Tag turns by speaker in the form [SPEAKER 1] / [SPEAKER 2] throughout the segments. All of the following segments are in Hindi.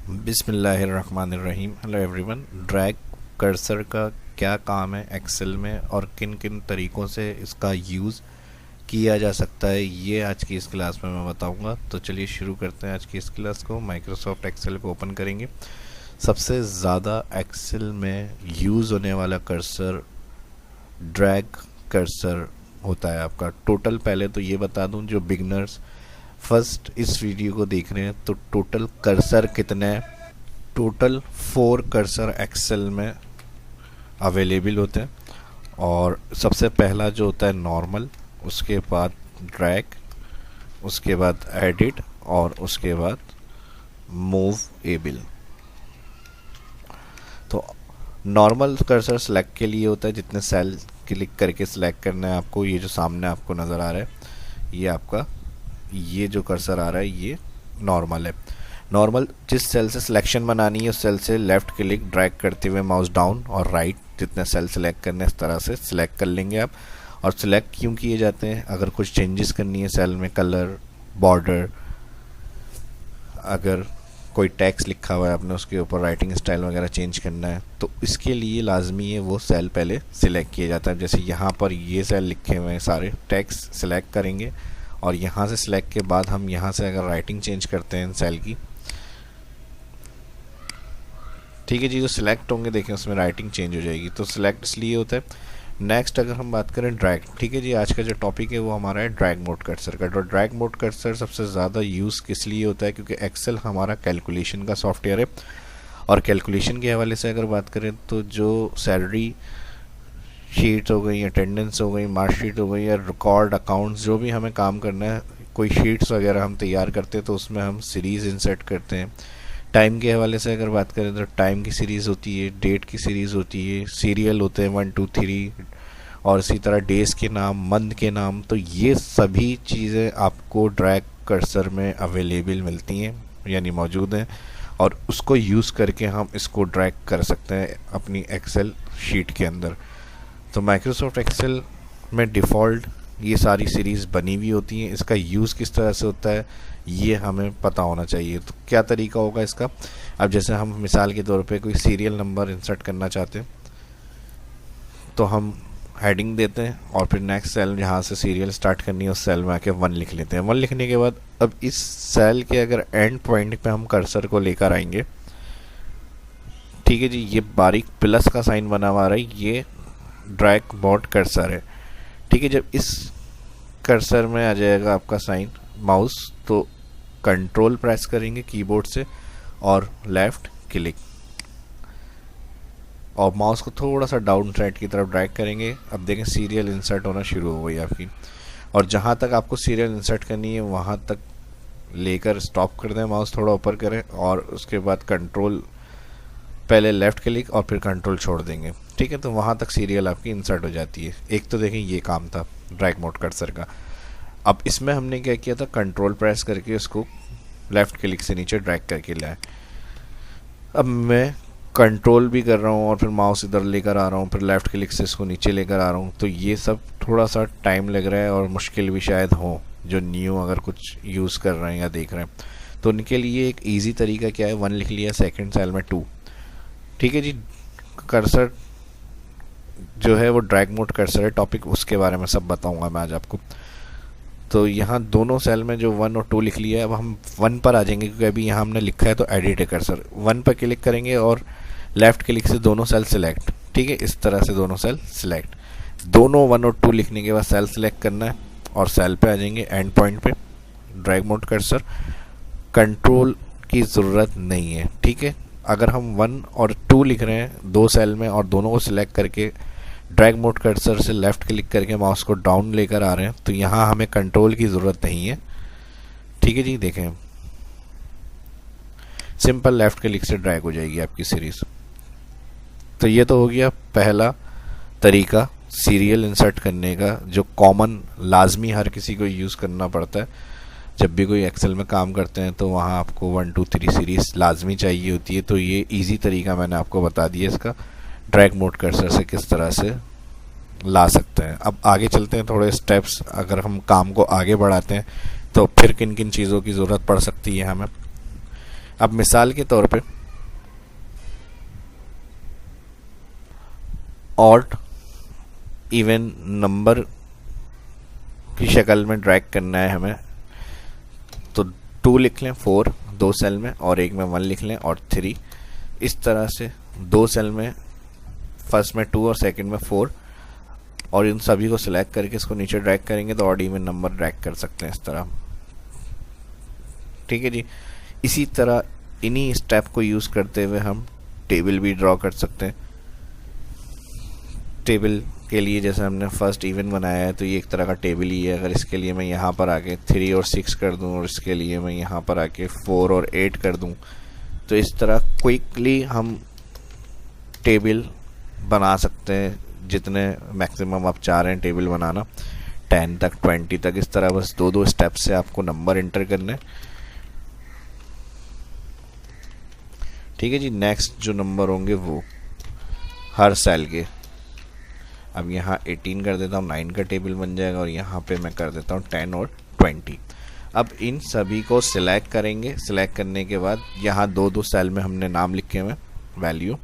[SPEAKER 1] बिस्मिल्लाहिर्रहमानिर्रहीम। Hello everyone. ड्रैग कर्सर का क्या काम है एक्सेल में और किन किन तरीक़ों से इसका यूज़ किया जा सकता है, ये आज की इस क्लास में मैं बताऊंगा। तो चलिए शुरू करते हैं आज की इस क्लास को। माइक्रोसॉफ्ट एक्सेल को ओपन करेंगे। सबसे ज़्यादा एक्सेल में यूज़ होने वाला कर्सर ड्रैग कर्सर होता है आपका। टोटल पहले तो ये बता दूं, जो बिगनर्स फर्स्ट इस वीडियो को देख रहे हैं, तो टोटल कर्सर कितने हैं? टोटल 4 कर्सर एक्सेल में अवेलेबल होते हैं। और सबसे पहला जो होता है नॉर्मल, उसके बाद ड्रैग, उसके बाद एडिट और उसके बाद मूव एबल। तो नॉर्मल कर्सर सेलेक्ट के लिए होता है, जितने सेल क्लिक करके सिलेक्ट करना है आपको। ये जो सामने आपको नज़र आ रहा है, ये आपका ये जो कर्सर आ रहा है ये नॉर्मल है। नॉर्मल जिस सेल से सिलेक्शन बनानी है उस सेल से लेफ़्ट क्लिक ड्रैग करते हुए माउस डाउन और राइट, जितने सेल सेलेक्ट करने इस तरह से सिलेक्ट कर लेंगे आप। और सिलेक्ट क्यों किए जाते हैं? अगर कुछ चेंजेस करनी है सेल में, कलर, बॉर्डर, अगर कोई टेक्स्ट लिखा हुआ है आपने उसके ऊपर राइटिंग स्टाइल वगैरह चेंज करना है, तो इसके लिए लाजमी है वो सेल पहले सिलेक्ट किया जाता है। जैसे यहाँ पर ये सेल लिखे हुए हैं, सारे टेक्स्ट सिलेक्ट करेंगे और यहाँ से सिलेक्ट के बाद हम यहाँ से अगर राइटिंग चेंज करते हैं सेल की, ठीक है जी, जो सिलेक्ट होंगे देखें उसमें राइटिंग चेंज हो जाएगी। तो सिलेक्ट इसलिए होता है। नेक्स्ट अगर हम बात करें ड्रैग, ठीक है जी, आज का जो टॉपिक है वो हमारा है ड्रैग मोड कर्सर का। तो ड्रैग मोड कर्सर सबसे ज़्यादा यूज़ किस लिए होता है? क्योंकि एक्सेल हमारा कैलकुलेशन का सॉफ्टवेयर है। और कैलकुलेशन के हवाले से अगर बात करें तो जो सैलरी शीट्स हो गई, अटेंडेंस हो गई, मार्कशीट हो गई, या रिकॉर्ड अकाउंट्स, जो भी हमें काम करना है, कोई शीट्स वगैरह हम तैयार करते हैं तो उसमें हम सीरीज़ इंसर्ट करते हैं। टाइम के हवाले से अगर बात करें तो टाइम की सीरीज़ होती है, डेट की सीरीज़ होती है, सीरियल होते हैं 1 2 3, और इसी तरह डेज़ के नाम, मंथ के नाम। तो ये सभी चीज़ें आपको ड्रैग कर्सर में अवेलेबल मिलती हैं, यानी मौजूद हैं, और उसको यूज़ करके हम इसको ड्रैग कर सकते हैं अपनी एक्सेल शीट के अंदर। तो माइक्रोसॉफ्ट एक्सेल में डिफ़ॉल्ट ये सारी सीरीज़ बनी हुई होती हैं। इसका यूज़ किस तरह से होता है ये हमें पता होना चाहिए। तो क्या तरीका होगा इसका? अब जैसे हम मिसाल के तौर पे कोई सीरियल नंबर इंसर्ट करना चाहते हैं, तो हम हेडिंग देते हैं और फिर नेक्स्ट सेल जहाँ से सीरियल स्टार्ट करनी है उस सेल में आके 1 लिख लेते हैं। 1 लिखने के बाद अब इस सेल के अगर एंड पॉइंट पे हम कर्सर को लेकर आएंगे, ठीक है जी, ये बारीक प्लस का साइन बना हुआ है, ये ड्रैग मोड कर्सर है। ठीक है, जब इस कर्सर में आ जाएगा आपका साइन माउस, तो कंट्रोल प्रेस करेंगे कीबोर्ड से और लेफ़्ट क्लिक, और माउस को थोड़ा सा डाउन साइड की तरफ ड्रैग करेंगे। अब देखें सीरियल इंसर्ट होना शुरू हो गई आपकी। और जहाँ तक आपको सीरियल इंसर्ट करनी है वहाँ तक लेकर स्टॉप कर दें, माउस थोड़ा ऊपर करें और उसके बाद कंट्रोल, पहले लेफ़्ट क्लिक और फिर कंट्रोल छोड़ देंगे। ठीक है, तो वहाँ तक सीरियल आपकी इंसर्ट हो जाती है। एक तो देखें ये काम था ड्रैग मोड कर्सर का। अब इसमें हमने क्या किया था, कंट्रोल प्रेस करके उसको लेफ़्ट क्लिक से नीचे ड्रैग करके लाए। अब मैं कंट्रोल भी कर रहा हूँ और फिर माउस इधर लेकर आ रहा हूँ, फिर लेफ़्ट क्लिक से इसको नीचे लेकर आ रहा हूँ। तो ये सब थोड़ा सा टाइम लग रहा है और मुश्किल भी शायद हो, जो न्यू अगर कुछ यूज़ कर रहे हैं या देख रहे हैं, तो उनके लिए एक ईजी तरीका क्या है, 1 लिख लिया, सेकेंड सेल में 2। ठीक है जी, कर्सर जो है वो ड्रैग मोड कर्सर है, टॉपिक उसके बारे में सब बताऊंगा मैं आज आपको। तो यहाँ दोनों सेल में जो 1 और 2 लिख लिया है, अब हम 1 पर आ जाएंगे क्योंकि अभी यहाँ हमने लिखा है तो एडिट है कर्सर। 1 पर क्लिक करेंगे और लेफ़्ट क्लिक से दोनों सेल सिलेक्ट। ठीक है, इस तरह से दोनों सेल सिलेक्ट। दोनों 1 और 2 लिखने के बाद सेल सिलेक्ट करना है और सेल पे आ जाएंगे एंड पॉइंट पे, ड्रैग मोड कर्सर। कंट्रोल की ज़रूरत नहीं है। ठीक है, अगर हम 1 और 2 लिख रहे हैं 2 सेल में और दोनों को सिलेक्ट करके ड्रैग मोड कर्सर से लेफ़्ट क्लिक करके माउस को डाउन लेकर आ रहे हैं, तो यहाँ हमें कंट्रोल की ज़रूरत नहीं है। ठीक है जी, देखें सिंपल लेफ़्ट क्लिक से ड्रैग हो जाएगी आपकी सीरीज़। तो ये तो हो गया पहला तरीका सीरियल इंसर्ट करने का, जो कॉमन लाजमी हर किसी को यूज़ करना पड़ता है। जब भी कोई एक्सेल में काम करते हैं तो वहाँ आपको 1 2 3 सीरीज़ लाजमी चाहिए होती है। तो ये इजी तरीका मैंने आपको बता दिया इसका, ड्रैग मोड कर्सर से किस तरह से ला सकते हैं। अब आगे चलते हैं थोड़े स्टेप्स, अगर हम काम को आगे बढ़ाते हैं तो फिर किन किन चीज़ों की ज़रूरत पड़ सकती है हमें। अब मिसाल के तौर पे ऑड इवन नंबर की शक्ल में ड्रैग करना है हमें, तो 2 लिख लें 4 2 सेल में, और एक में 1 लिख लें और 3, इस तरह से 2 सेल में, फर्स्ट में 2 और सेकंड में 4, और इन सभी को सिलेक्ट करके इसको नीचे ड्रैग करेंगे तो ऑड इवन नंबर ड्रैग कर सकते हैं इस तरह। ठीक है जी। इसी तरह इन्हीं स्टेप को यूज़ करते हुए हम टेबल भी ड्रॉ कर सकते हैं। टेबल के लिए जैसे हमने फर्स्ट इवन बनाया है तो ये एक तरह का टेबल ही है। अगर इसके लिए मैं यहाँ पर आके 3 और 6 कर दूँ और इसके लिए मैं यहाँ पर आके 4 और 8 कर दूँ, तो इस तरह क्विकली हम टेबल बना सकते हैं जितने मैक्सिमम आप चाह रहे हैं टेबल बनाना, 10 तक 20 तक, इस तरह बस 2 स्टेप से आपको नंबर एंटर करने। ठीक है जी। नेक्स्ट जो नंबर होंगे वो हर सेल के, अब यहाँ 18 कर देता हूँ, 9 का टेबल बन जाएगा, और यहाँ पे मैं कर देता हूँ 10 और 20। अब इन सभी को सिलेक्ट करेंगे। सिलेक्ट करने के बाद यहाँ 2 सेल में हमने नाम लिखे हुए वैल्यू,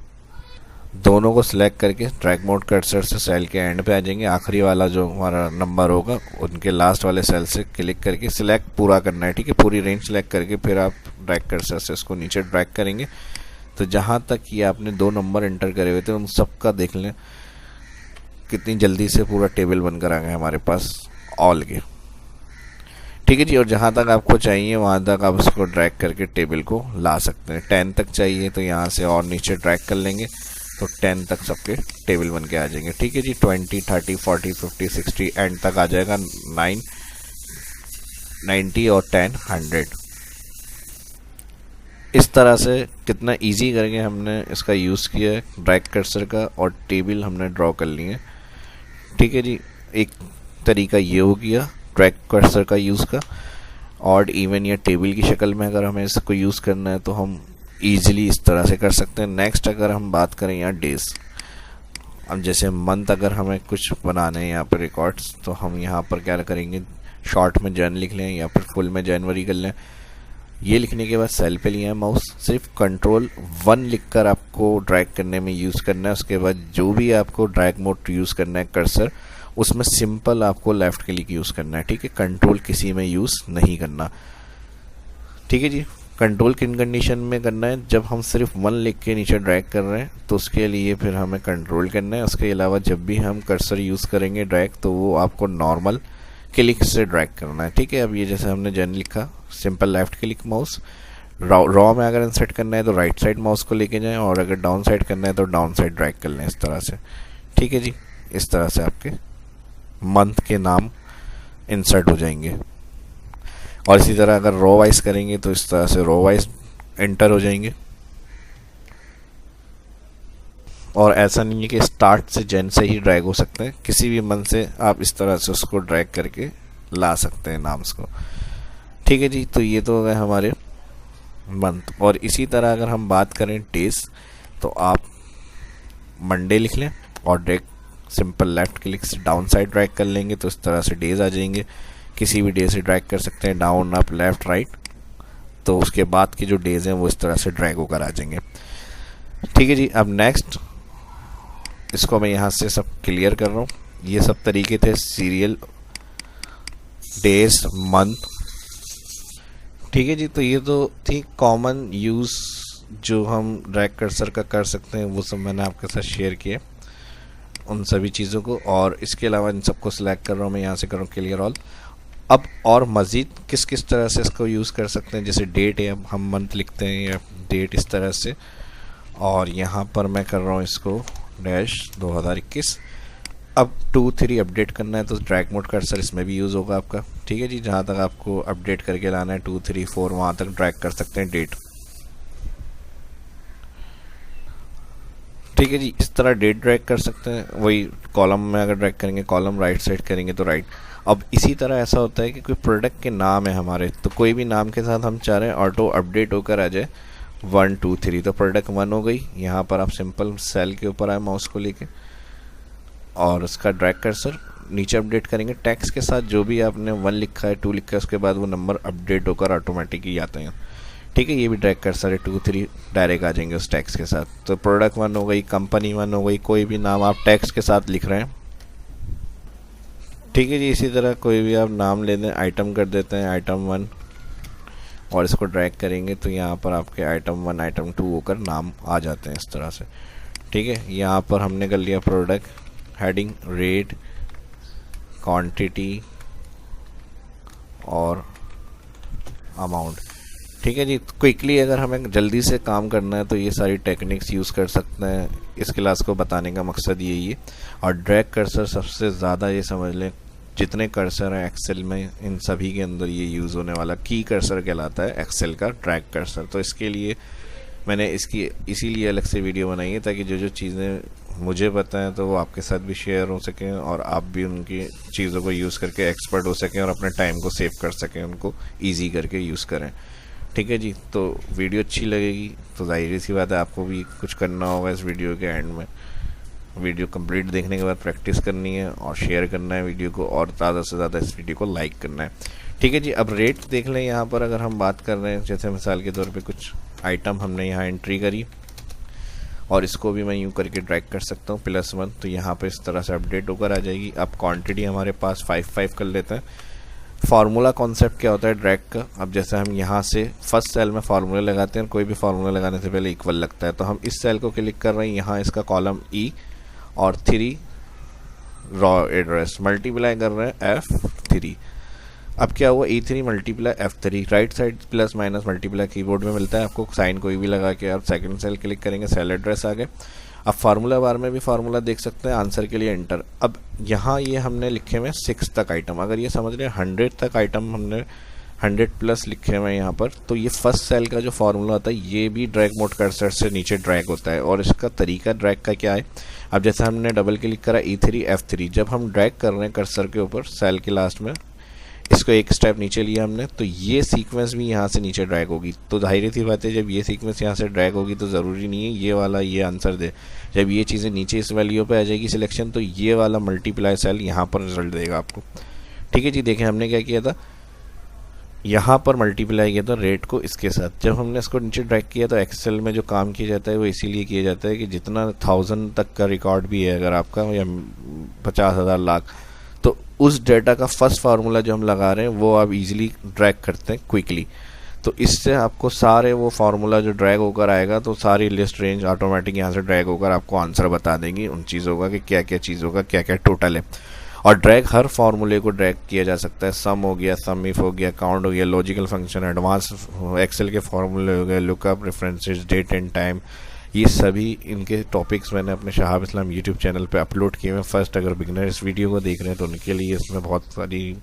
[SPEAKER 1] दोनों को सिलेक्ट करके ड्रैग मोड कर्सर से सेल के एंड पे आ जाएंगे। आखिरी वाला जो हमारा नंबर होगा उनके लास्ट वाले सेल से क्लिक करके सिलेक्ट पूरा करना है। ठीक है, पूरी रेंज सिलेक्ट करके फिर आप ड्रैग कर्सर से इसको नीचे ड्रैग करेंगे। तो जहाँ तक ये आपने 2 नंबर एंटर करे हुए थे उन सब का देख लें कितनी जल्दी से पूरा टेबल बनकर आ गया हमारे पास ऑल के। ठीक है जी। और जहाँ तक आपको चाहिए वहाँ तक आप इसको ड्रैग करके टेबल को ला सकते हैं। 10 तक चाहिए तो यहाँ से और नीचे ड्रैग कर लेंगे तो 10 तक सबके टेबल बन के आ जाएंगे। ठीक है जी। 20 30 40 50 60 एंड तक आ जाएगा 9 90 और 10 100। इस तरह से कितना इजी करके हमने इसका यूज़ किया है ड्रैग कर्सर का, और टेबल हमने ड्रॉ कर लिए। ठीक है जी। एक तरीका ये हो गया ड्रैग कर्सर का यूज़ का। ऑड इवन या टेबल की शक्ल में अगर हमें इसको यूज़ करना है तो हम ईजिली इस तरह से कर सकते हैं। नेक्स्ट अगर हम बात करें यहाँ डेज, अब जैसे मंथ अगर हमें कुछ बनाने हैं यहाँ पर रिकॉर्ड्स, तो हम यहाँ पर क्या करेंगे, शॉर्ट में जन लिख लें या फिर फुल में जनवरी कर लें। ये लिखने के बाद सेल पे लिया है माउस, सिर्फ Ctrl+1 लिखकर आपको ड्रैग करने में यूज़ करना है। उसके बाद जो भी आपको ड्रैग मोड यूज़ करना है कर्सर, उसमें सिंपल आपको लेफ़्ट क्लिक यूज़ करना है। ठीक है, कंट्रोल किसी में यूज़ नहीं करना। ठीक है जी। कंट्रोल किन कंडीशन में करना है, जब हम सिर्फ 1 लिख के नीचे ड्रैग कर रहे हैं तो उसके लिए फिर हमें कंट्रोल करना है। उसके अलावा जब भी हम कर्सर यूज़ करेंगे ड्रैग, तो वो आपको नॉर्मल क्लिक से ड्रैग करना है। ठीक है। अब ये जैसे हमने जन लिखा, simple left click mouse, raw में अगर इंसर्ट करना है तो राइट साइड माउस को लेके जाएं, और अगर डाउन साइड करना है तो डाउन साइड ड्रैग कर लें इस तरह से। ठीक है जी। इस तरह से आपके मंथ के नाम इंसर्ट हो जाएंगे। और इसी तरह अगर रो वाइज करेंगे तो इस तरह से रो वाइज एंटर हो जाएंगे। और ऐसा नहीं है कि स्टार्ट से जन से ही ड्रैग हो सकते हैं, किसी भी मंथ से आप इस तरह से उसको ड्रैग करके ला सकते हैं नाम्स को। ठीक है जी। तो ये तो हो गए हमारे मंथ। और इसी तरह अगर हम बात करें डेज, तो आप मंडे लिख लें और ड्रैग सिंपल लेफ्ट क्लिक से डाउन साइड ड्रैग कर लेंगे तो इस तरह से डेज आ जाएंगे। किसी भी डे से ड्रैग कर सकते हैं, डाउन अप लेफ्ट राइट, तो उसके बाद के जो डेज हैं वो इस तरह से ड्रैग होकर आ जाएंगे। ठीक है जी। अब नेक्स्ट इसको मैं यहाँ से सब क्लियर कर रहा हूँ। ये सब तरीके थे सीरियल, डेज, मंथ। ठीक है जी। तो ये तो थी कॉमन यूज़ जो हम ड्रैग कर्सर का कर सकते हैं, वो सब मैंने आपके साथ शेयर किया उन सभी चीज़ों को। और इसके अलावा इन सबको सिलेक्ट कर रहा हूँ मैं, यहाँ से कर रहा हूँ क्लियर ऑल। अब और मज़ीद किस किस तरह से इसको यूज़ कर सकते हैं, जैसे डेट है, अब हम मंथ लिखते हैं या डेट इस तरह से, और यहाँ पर मैं कर रहा हूँ इसको -2021। अब 2 3 अपडेट करना है तो ड्रैग मोड कर्सर इसमें भी यूज़ होगा आपका। ठीक है जी। जहाँ तक आपको अपडेट करके लाना है 2 3 4 वहाँ तक ड्रैग कर सकते हैं डेट। ठीक है जी। इस तरह डेट ड्रैग कर सकते हैं। वही कॉलम में अगर ड्रैग करेंगे, कॉलम राइट साइड करेंगे तो राइट। अब इसी तरह ऐसा होता है कि कोई प्रोडक्ट के नाम है हमारे, तो कोई भी नाम के साथ हम चाह रहे हैं ऑटो अपडेट होकर आ जाए 1 2 3, तो प्रोडक्ट 1 हो गई। यहाँ पर आप सिंपल सेल के ऊपर आए माउस को लेके और उसका ड्रैग कर्सर नीचे अपडेट करेंगे टैक्स के साथ। जो भी आपने 1 लिखा है 2 लिखा है उसके बाद वो नंबर अपडेट होकर ऑटोमेटिक ही आते हैं। ठीक है, ये भी ड्रैग कर्सर है, 2 3 डायरेक्ट आ जाएंगे उस टैक्स के साथ। तो प्रोडक्ट 1 हो गई, कंपनी 1 हो गई, कोई भी नाम आप टैक्स के साथ लिख रहे हैं, ठीक है जी। इसी तरह कोई भी आप नाम ले दें, आइटम कर देते हैं आइटम 1 और इसको ड्रैग करेंगे तो यहाँ पर आपके आइटम 1 आइटम 2 होकर नाम आ जाते हैं इस तरह से, ठीक है। यहाँ पर हमने कर लिया प्रोडक्ट, हेडिंग, रेट, क्वांटिटी और अमाउंट, ठीक है जी। क्विकली अगर हमें जल्दी से काम करना है तो ये सारी टेक्निक्स यूज़ कर सकते हैं। इस क्लास को बताने का मकसद यही है। और ड्रैग कर्सर सबसे ज़्यादा, ये समझ लें जितने कर्सर हैं एक्सेल में, इन सभी के अंदर ये यूज़ होने वाला की कर्सर कहलाता है एक्सेल का ड्रैग कर्सर। तो इसके लिए मैंने इसकी इसीलिए अलग से वीडियो बनाई है ताकि जो जो चीज़ें मुझे पता है तो वो आपके साथ भी शेयर हो सकें और आप भी उनकी चीज़ों को यूज़ करके एक्सपर्ट हो सकें और अपने टाइम को सेव कर सकें, उनको ईजी करके यूज़ करें, ठीक है जी। तो वीडियो अच्छी लगेगी तो जाहिर सी बात है आपको भी कुछ करना होगा इस वीडियो के एंड में। वीडियो कंप्लीट देखने के बाद प्रैक्टिस करनी है और शेयर करना है वीडियो को, और ज़्यादा से ज़्यादा इस वीडियो को लाइक करना है, ठीक है जी। अब रेट देख लें। यहाँ पर अगर हम बात कर रहे हैं, जैसे मिसाल के तौर पे कुछ आइटम हमने यहाँ एंट्री करी और इसको भी मैं यूँ करके ड्रैग कर सकता हूँ +1, तो यहाँ पे इस तरह से अपडेट होकर आ जाएगी। अब क्वांटिटी हमारे पास 5 कर लेते हैं। फार्मूला कॉन्सेप्ट क्या होता है ड्रैग का, अब जैसे हम यहाँ से फर्स्ट सेल में फार्मूला लगाते हैं, कोई भी फार्मूला लगाने से पहले इक्वल लगता है, तो हम इस सेल को क्लिक कर रहे हैं, यहाँ इसका कॉलम ई और 3 रॉ एड्रेस मल्टीप्लाई कर रहे हैं F3। अब क्या हुआ, E3 multiply F3, right side plus minus multiply keyboard में मिलता है आपको, साइन कोई भी लगा के आप सेकंड सेल क्लिक करेंगे, सेल एड्रेस आ गए। अब फार्मूला बार में भी फार्मूला देख सकते हैं, आंसर के लिए एंटर। अब यहाँ ये हमने लिखे हुए 6 तक आइटम, अगर ये समझ रहे हैं 100 तक आइटम हमने 100+ लिखे हुए हैं यहाँ पर, तो ये फर्स्ट सेल का जो फार्मूला होता है ये भी ड्रैग मोड कर्सर से नीचे ड्रैग होता है। और इसका तरीका ड्रैग का क्या है, अब जैसे हमने डबल क्लिक करा E3 F3, जब हम ड्रैग कर रहे हैं कर्सर के ऊपर सेल के लास्ट में, इसको एक स्टेप नीचे लिया हमने, तो ये सीक्वेंस भी यहाँ से नीचे ड्रैग होगी। तो जाहिर सी बात है जब ये सीक्वेंस यहाँ से ड्रैग होगी तो ज़रूरी नहीं है ये वाला ये आंसर दे। जब ये चीज़ें नीचे इस वैल्यू पे आ जाएगी सिलेक्शन, तो ये वाला मल्टीप्लाई सेल यहाँ पर रिजल्ट देगा आपको, ठीक है जी। देखें हमने क्या किया था, यहाँ पर मल्टीप्लाई किया था रेट को इसके साथ। जब हमने इसको नीचे ड्रैग किया तो एक्सेल में जो काम किया जाता है वो इसीलिए किया जाता है कि जितना 1000 तक का रिकॉर्ड भी है अगर आपका, या 50,000 लाख, तो उस डेटा का फर्स्ट फार्मूला जो हम लगा रहे हैं वो आप इजीली ड्रैग करते हैं क्विकली। तो इससे आपको सारे वो फार्मूला जो ड्रैग होकर आएगा तो सारी लिस्ट रेंज ऑटोमेटिक यहाँ से ड्रैग होकर आपको आंसर बता देंगी उन चीज़ों का कि क्या क्या चीज़ों का क्या क्या टोटल है। और ड्रैग हर फार्मूले को ड्रैग किया जा सकता है, सम हो गया, सम इफ हो गया, काउंट हो गया, लॉजिकल फंक्शन, एडवांस एक्सेल के फार्मूले हो गए, lookup, references, date and time, ये सभी इनके टॉपिक्स मैंने अपने शहाब इस्लाम यूट्यूब चैनल पे अपलोड किए हैं। फर्स्ट अगर बिगनर इस वीडियो को देख रहे हैं तो उनके लिए इसमें बहुत सारी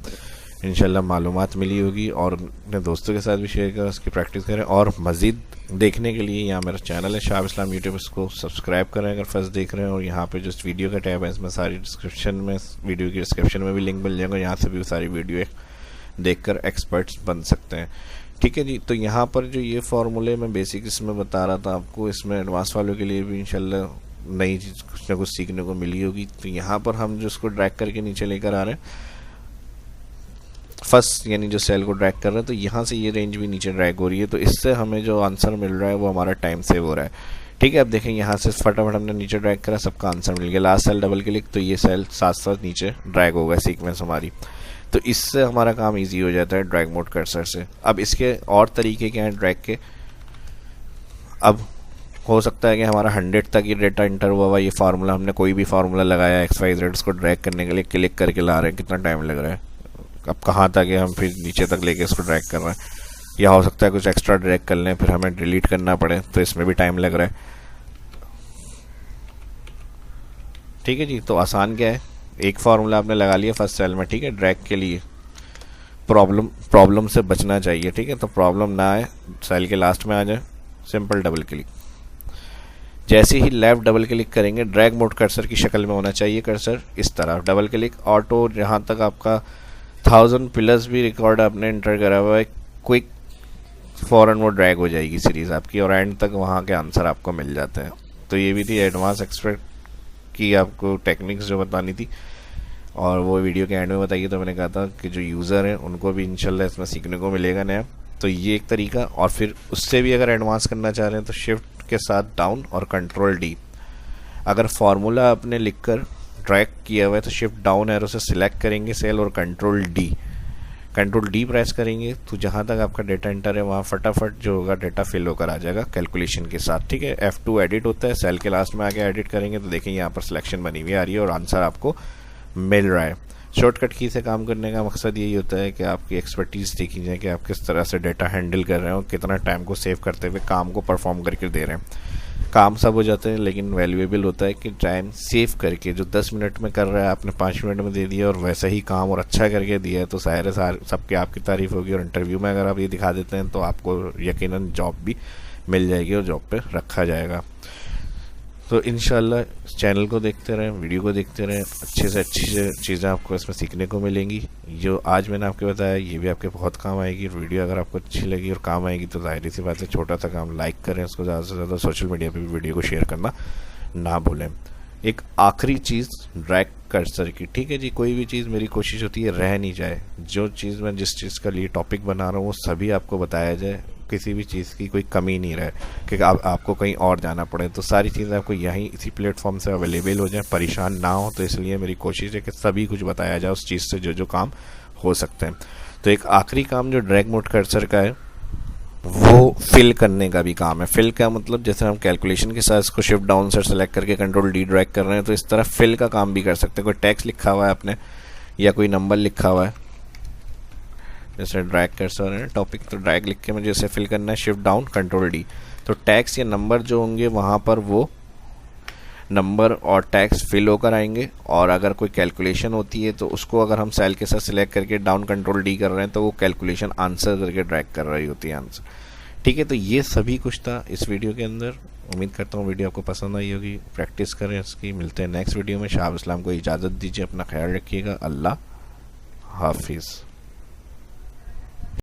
[SPEAKER 1] इंशाल्लाह मालूमात मिली होगी, और अपने दोस्तों के साथ भी शेयर करें, उसकी प्रैक्टिस करें। और मज़ीद देखने के लिए यहाँ मेरा चैनल है शहाब इस्लाम यूट्यूब, इसको सब्सक्राइब करें अगर फर्स्ट देख रहे हैं। और यहाँ पे जो वीडियो का टैब है इसमें सारी डिस्क्रिप्शन में, वीडियो की डिस्क्रिप्शन में भी लिंक मिल जाएगा, यहाँ से भी सारी वीडियो देखकर एक्सपर्ट्स बन सकते हैं, ठीक है जी। तो यहाँ पर जो ये फार्मूले मैं बेसिक इसमें बता रहा था आपको, इसमें एडवांस वालों के लिए भी इंशाल्लाह नई चीज़ कुछ ना कुछ सीखने को मिली होगी। तो यहाँ पर हम जो इसको ड्रैग करके नीचे लेकर आ रहे हैं, फर्स्ट यानी जो सेल को ड्रैग कर रहे हैं, तो यहाँ से ये रेंज भी नीचे ड्रैग हो रही है, तो इससे हमें जो आंसर मिल रहा है वो हमारा टाइम सेव हो रहा है, ठीक है। अब देखें यहाँ से फटाफट हमने नीचे ड्रैग करा, सबका आंसर मिल गया। लास्ट सेल डबल क्लिक तो ये सेल साथ साथ नीचे ड्रैग हो गया सीक्वेंस हमारी, तो इससे हमारा काम इजी हो जाता है ड्रैग मोड कर्सर से। अब इसके और तरीके क्या हैं ड्रैग के, अब हो सकता है कि हमारा 100 तक ये डेटा इंटर हुआ हुआ, ये फार्मूला हमने कोई भी फार्मूला लगाया XYZ, उसको ड्रैग करने के लिए क्लिक करके ला रहे हैं, कितना टाइम लग रहा है, अब कहाँ तक है, हम फिर नीचे तक लेके इसको ड्रैग कर रहे हैं। या हो सकता है कुछ एक्स्ट्रा ड्रैग कर लें फिर हमें डिलीट करना पड़े, तो इसमें भी टाइम लग रहा है, ठीक है जी। तो आसान क्या है, एक फार्मूला आपने लगा लिया फर्स्ट सेल में, ठीक है। ड्रैग के लिए प्रॉब्लम से बचना चाहिए, ठीक है। तो प्रॉब्लम ना आए, सेल के लास्ट में आ जाए, सिंपल डबल क्लिक, जैसे ही लेफ्ट डबल क्लिक करेंगे ड्रैग मोड कर्सर की शक्ल में होना चाहिए कर्सर, इस तरह डबल क्लिक ऑटो, जहाँ तक आपका 1000+ भी रिकॉर्ड आपने इंटर करा हुआ है, क्विक फ़ौरन वो ड्रैग हो जाएगी सीरीज़ आपकी, और एंड तक वहाँ के आंसर आपको मिल जाते हैं। तो ये भी थी एडवांस एक्सपर्ट की आपको टेक्निक्स जो बतानी थी, और वो वीडियो के एंड में बताइए। तो मैंने कहा था कि जो यूज़र हैं उनको भी इंशाल्लाह इसमें सीखने को मिलेगा नया। तो ये एक तरीका। और फिर उससे भी अगर एडवांस करना चाह रहे हैं तो शिफ्ट के साथ डाउन और कंट्रोल डी। अगर फार्मूला आपने लिखकर ड्रैग किया हुआ है तो शिफ्ट डाउन एरो से सिलेक्ट करेंगे सेल और कंट्रोल डी प्रेस करेंगे तो जहाँ तक आपका डेटा एंटर है वहाँ फटाफट जो होगा डेटा फिल होकर आ जाएगा कैलकुलेशन के साथ। ठीक है, F2 एडिट होता है, सेल के लास्ट में आके एडिट करेंगे तो देखें यहाँ पर सिलेक्शन बनी हुई आ रही है और आंसर आपको मिल रहा है। शॉर्टकट की से काम करने का मकसद यही होता है कि आपकी एक्सपर्टीज़ देखी जाए कि आप किस तरह से डेटा हैंडल कर रहे हैं और कितना टाइम को सेव करते हुए काम को परफॉर्म करके दे रहे हैं। काम सब हो जाते हैं लेकिन वैल्यूएबल होता है कि टाइम सेव करके जो 10 मिनट में कर रहा है आपने 5 मिनट में दे दिया और वैसा ही काम और अच्छा करके दिया है तो सारे सबके आपकी तारीफ होगी। और इंटरव्यू में अगर आप ये दिखा देते हैं तो आपको यकीनन जॉब भी मिल जाएगी और जॉब पे रखा जाएगा। तो इंशाल्लाह चैनल को देखते रहें, वीडियो को देखते रहें, अच्छे से अच्छी चीज़ें आपको इसमें सीखने को मिलेंगी। जो आज मैंने आपको बताया ये भी आपके बहुत काम आएगी। वीडियो अगर आपको अच्छी लगी और काम आएगी तो जाहिर सी बात है छोटा सा काम लाइक करें, उसको ज़्यादा से ज़्यादा सोशल मीडिया पे भी वीडियो को शेयर करना ना भूलें। एक आखिरी चीज़ ड्रैग कर्सर की, ठीक है जी, कोई भी चीज़ मेरी कोशिश होती है रह नहीं जाए। जो चीज़ मैं जिस चीज़ का लिए टॉपिक बना रहा हूँ वो सभी आपको बताया जाए, किसी भी चीज़ की कोई कमी नहीं रहे कि आपको कहीं और जाना पड़े। तो सारी चीज़ें आपको यहीं इसी प्लेटफॉर्म से अवेलेबल हो जाए, परेशान ना हो। तो इसलिए मेरी कोशिश है कि सभी कुछ बताया जाए उस चीज़ से जो जो काम हो सकते हैं। तो एक आखिरी काम जो ड्रैग मोड कर्सर का है वो फिल करने का भी काम है। फिल का मतलब जैसे हम कैलकुलेशन के साथ इसको शिफ्ट डाउन से सेलेक्ट करके कंट्रोल डी ड्रैग कर रहे हैं तो इस तरह फिल का काम भी कर सकते हैं। कोई टेक्स्ट लिखा हुआ है आपने या कोई नंबर लिखा हुआ है, जैसे ड्रैग कर्सर है टॉपिक, तो ड्रैग लिख के मुझे इसे फिल करना है शिफ्ट डाउन कंट्रोल डी। तो टैक्स या नंबर जो होंगे वहाँ पर वो नंबर और टैक्स फिल होकर आएंगे। और अगर कोई कैलकुलेशन होती है तो उसको अगर हम सेल के साथ सिलेक्ट करके डाउन कंट्रोल डी कर रहे हैं तो वो कैलकुलेशन आंसर करके ड्रैग कर रही होती है आंसर। ठीक है, तो ये सभी कुछ था इस वीडियो के अंदर। उम्मीद करता हूँ वीडियो आपको पसंद आई होगी। प्रैक्टिस करें इसकी। मिलते हैं नेक्स्ट वीडियो में। शाह इस्लाम को इजाज़त दीजिए, अपना ख्याल रखिएगा। अल्लाह हाफिज़।